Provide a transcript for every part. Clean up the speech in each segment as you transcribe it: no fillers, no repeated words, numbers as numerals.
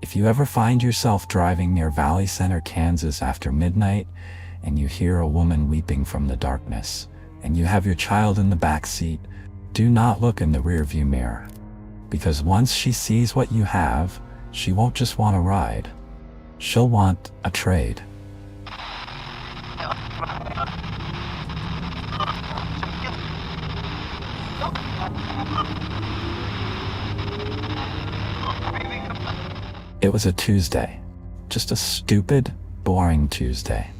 If you ever find yourself driving near Valley Center, Kansas after midnight, and you hear a woman weeping from the darkness, and you have your child in the back seat, do not look in the rearview mirror. Because once she sees what you have, she won't just want a ride. She'll want a trade. It was a Tuesday. Just a stupid, boring Tuesday.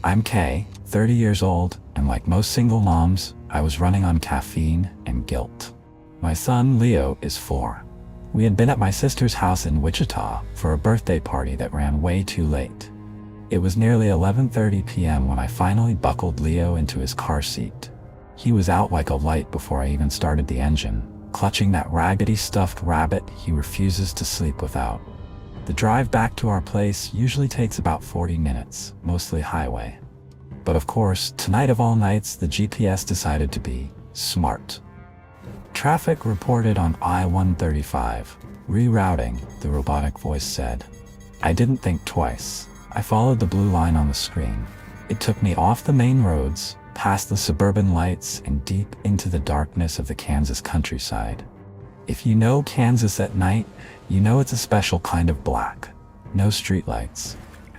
I'm Kay, 30 years old, and like most single moms, I was running on caffeine and guilt. My son, Leo, is 4. We had been at my sister's house in Wichita for a birthday party that ran way too late. It was nearly 11:30 p.m. when I finally buckled Leo into his car seat. He was out like a light before I even started the engine, clutching that raggedy stuffed rabbit he refuses to sleep without. The drive back to our place usually takes about 40 minutes, mostly highway. But of course, tonight of all nights, the GPS decided to be smart. Traffic reported on I-135. Rerouting, the robotic voice said. I didn't think twice. I followed the blue line on the screen. It took me off the main roads, past the suburban lights, and deep into the darkness of the Kansas countryside. If you know Kansas at night, you know it's a special kind of black. No streetlights.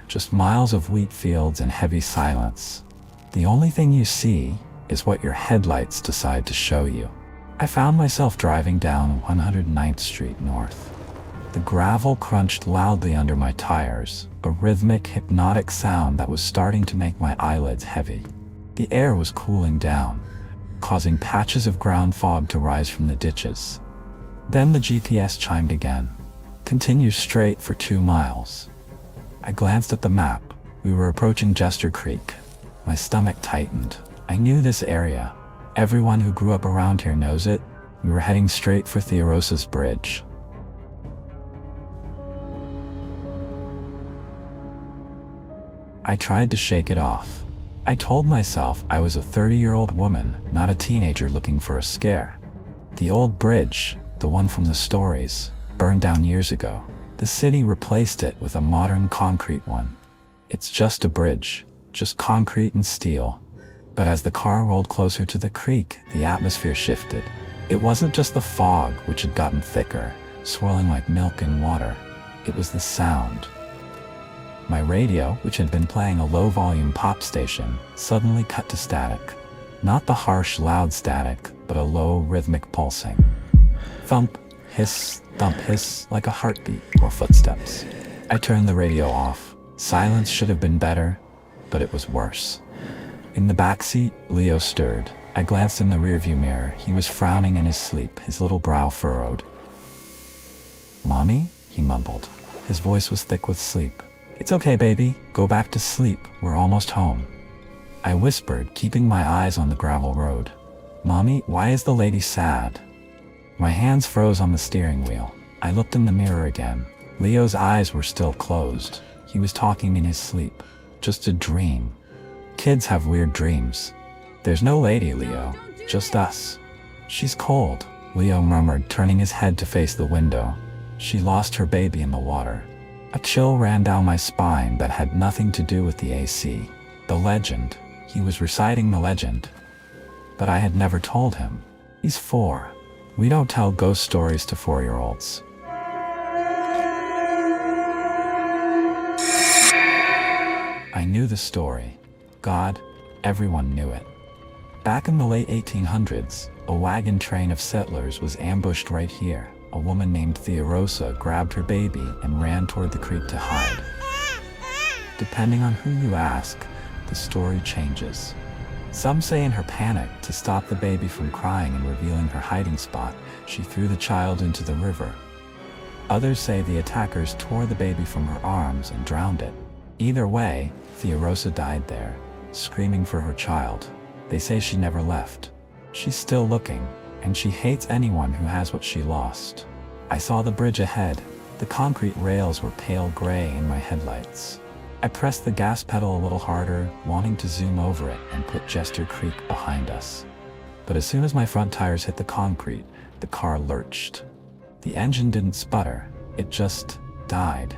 Just miles of wheat fields and heavy silence. The only thing you see is what your headlights decide to show you. I found myself driving down 109th Street North. The gravel crunched loudly under my tires, a rhythmic, hypnotic sound that was starting to make my eyelids heavy. The air was cooling down, causing patches of ground fog to rise from the ditches. Then the GPS chimed again. Continue straight for 2 miles. I glanced at the map. We were approaching Jester Creek. My stomach tightened. I knew this area. Everyone who grew up around here knows it. We were heading straight for Theorosa's bridge. I tried to shake it off. I told myself I was a 30-year-old woman, not a teenager looking for a scare. The old bridge, the one from the stories, burned down years ago. The city replaced it with a modern concrete one. It's just a bridge, just concrete and steel. But as the car rolled closer to the creek, the atmosphere shifted. It wasn't just the fog, which had gotten thicker, swirling like milk in water. It was the sound. My radio, which had been playing a low-volume pop station, suddenly cut to static. Not the harsh, loud static, but a low, rhythmic pulsing. Thump, hiss, thump, hiss, like a heartbeat or footsteps. I turned the radio off. Silence should have been better, but it was worse. In the backseat, Leo stirred. I glanced in the rearview mirror. He was frowning in his sleep, his little brow furrowed. "Mommy?" he mumbled. His voice was thick with sleep. "It's okay, baby. Go back to sleep. We're almost home." I whispered, keeping my eyes on the gravel road. "Mommy, why is the lady sad?" My hands froze on the steering wheel. I looked in the mirror again. Leo's eyes were still closed. He was talking in his sleep. Just a dream. Kids have weird dreams. "There's no lady, Leo. Just us." "She's cold," Leo murmured, turning his head to face the window. "She lost her baby in the water." A chill ran down my spine that had nothing to do with the AC. The legend. He was reciting the legend. But I had never told him. He's 4. We don't tell ghost stories to 4-year-olds. I knew the story. God, everyone knew it. Back in the late 1800s, a wagon train of settlers was ambushed right here. A woman named Theorosa grabbed her baby and ran toward the creek to hide. Depending on who you ask, the story changes. Some say in her panic, to stop the baby from crying and revealing her hiding spot, she threw the child into the river. Others say the attackers tore the baby from her arms and drowned it. Either way, Theorosa died there, screaming for her child. They say she never left. She's still looking, and she hates anyone who has what she lost. I saw the bridge ahead. The concrete rails were pale gray in my headlights. I pressed the gas pedal a little harder, wanting to zoom over it and put Jester Creek behind us. But as soon as my front tires hit the concrete, the car lurched. The engine didn't sputter, it just died.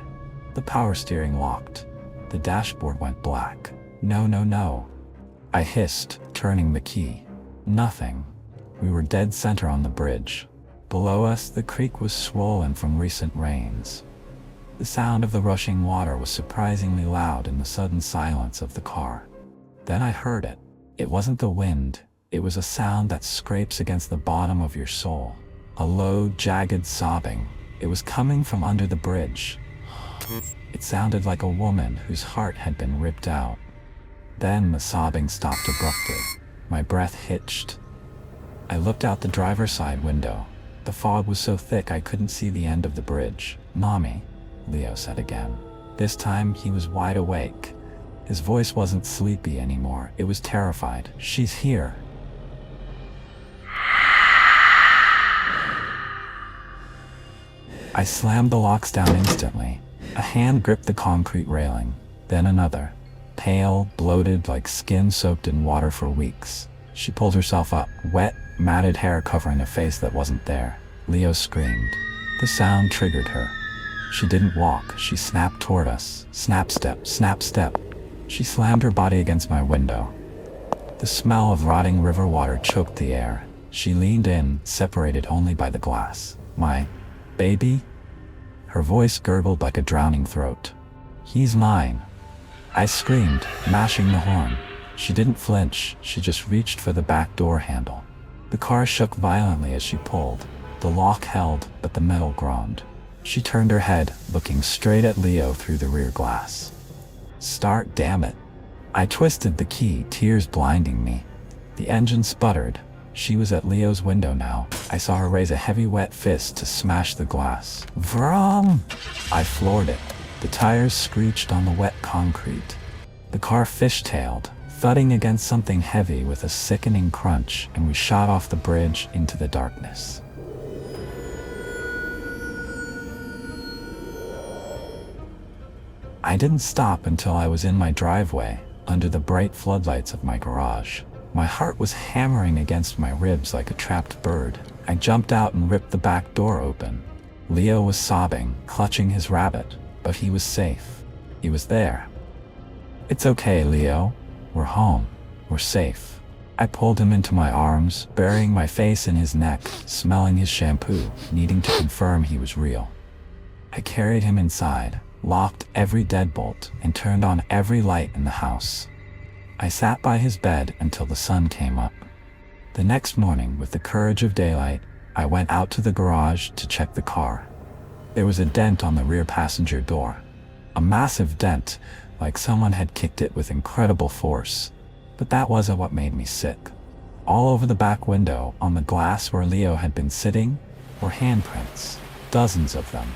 The power steering locked. The dashboard went black. No, no, no. I hissed, turning the key. Nothing. We were dead center on the bridge. Below us, the creek was swollen from recent rains. The sound of the rushing water was surprisingly loud in the sudden silence of the car. Then I heard it. It wasn't the wind. It was a sound that scrapes against the bottom of your soul. A low, jagged sobbing. It was coming from under the bridge. It sounded like a woman whose heart had been ripped out. Then the sobbing stopped abruptly. My breath hitched. I looked out the driver's side window. The fog was so thick I couldn't see the end of the bridge. "Mommy," Leo said again. This time he was wide awake. His voice wasn't sleepy anymore. It was terrified. "She's here." I slammed the locks down instantly. A hand gripped the concrete railing, then another. Pale, bloated, like skin soaked in water for weeks. She pulled herself up, wet, matted hair covering a face that wasn't there. Leo screamed. The sound triggered her. She didn't walk. She snapped toward us. Snap step, snap step. She slammed her body against my window. The smell of rotting river water choked the air. She leaned in, separated only by the glass. "My baby?" Her voice gurgled like a drowning throat. "He's mine." I screamed, mashing the horn. She didn't flinch. She just reached for the back door handle. The car shook violently as she pulled. The lock held, but the metal groaned. She turned her head, looking straight at Leo through the rear glass. "Start, damn it." I twisted the key, tears blinding me. The engine sputtered. She was at Leo's window now. I saw her raise a heavy wet fist to smash the glass. Vroom! I floored it. The tires screeched on the wet concrete. The car fishtailed, thudding against something heavy with a sickening crunch, and we shot off the bridge into the darkness. I didn't stop until I was in my driveway, under the bright floodlights of my garage. My heart was hammering against my ribs like a trapped bird. I jumped out and ripped the back door open. Leo was sobbing, clutching his rabbit, but he was safe. He was there. "It's okay, Leo. We're home. We're safe." I pulled him into my arms, burying my face in his neck, smelling his shampoo, needing to confirm he was real. I carried him inside, locked every deadbolt, and turned on every light in the house. I sat by his bed until the sun came up. The next morning, with the courage of daylight, I went out to the garage to check the car. There was a dent on the rear passenger door. A massive dent, like someone had kicked it with incredible force. But that wasn't what made me sick. All over the back window, on the glass where Leo had been sitting, were handprints. Dozens of them.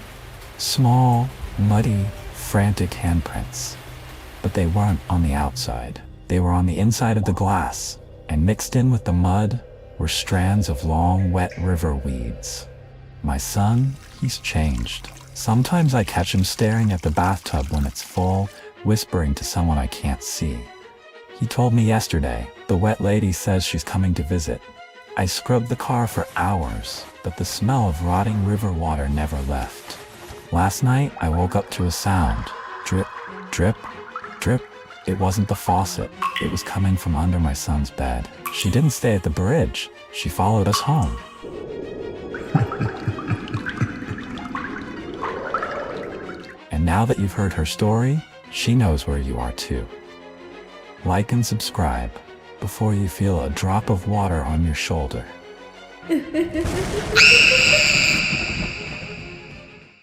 Small, muddy, frantic handprints. But they weren't on the outside. They were on the inside of the glass, and mixed in with the mud were strands of long, wet river weeds. My son, he's changed. Sometimes I catch him staring at the bathtub when it's full, whispering to someone I can't see. He told me yesterday, the wet lady says she's coming to visit. I scrubbed the car for hours, but the smell of rotting river water never left. Last night, I woke up to a sound. Drip, drip, drip. It wasn't the faucet. It was coming from under my son's bed. She didn't stay at the bridge. She followed us home. And now that you've heard her story, she knows where you are too. Like and subscribe before you feel a drop of water on your shoulder.